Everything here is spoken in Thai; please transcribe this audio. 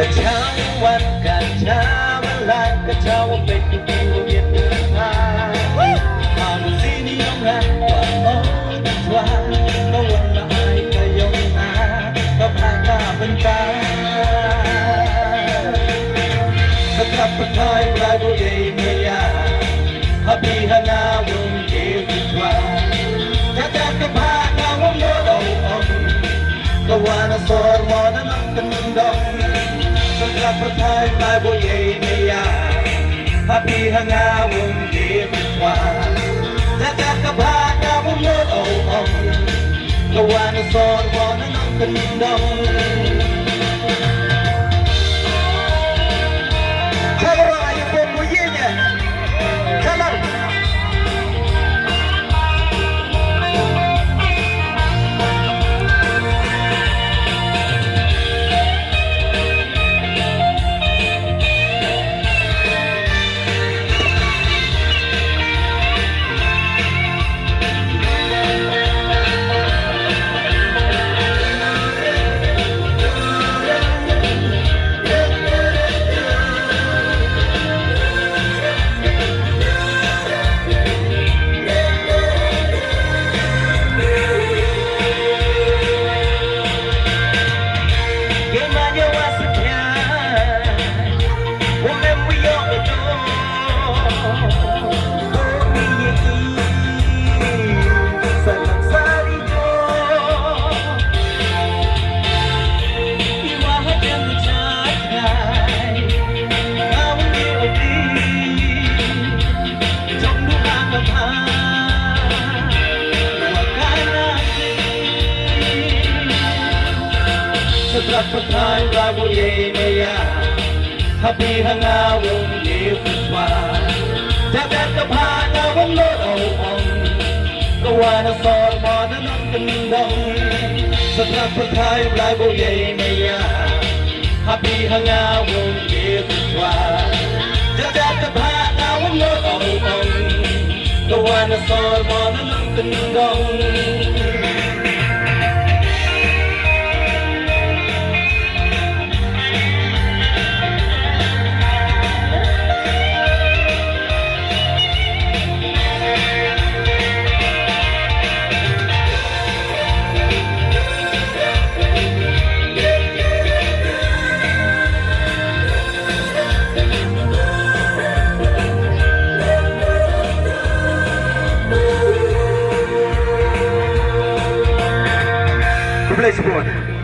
ะเช้าวันกันเช้าวันลากระเช้าว่าเป็นอยู่ที่เวียนเดินทางอาบุษีนิยมรักว่าโอ้ทว่าก็วันละอายก็ยงนาก็พากาเป็นตาสกับปะทายปลายบุเยเมียฮับบี้ฮานาวงเกี่ยวกับว่าจะจัดกับพากาวงโยดองก็ว่าน่ะสอนมอนั่นเป็นดองสกับปะทายปลายบุเยเมียฮับบี้ฮานาวงเกี่ยวกับว่าจะจัดกับพากาวงโยดองก็ว่าน่ะสอนมอนั่นเป็นดองรับประทานราบุเยเมียฮับบี้ฮางาวงเดียวกันว่าจะแดดกับพานาวงโลดองก็ว่าน่ะสอนมอนั่นเป็นดองสำหรับประทานราบุเยเมียฮับบี้ฮางาวงเดียวกันว่าจะแดดกับพานาวงโลดองก็ว่าน่ะสอนมอนั่นเป็นดองPlay sport.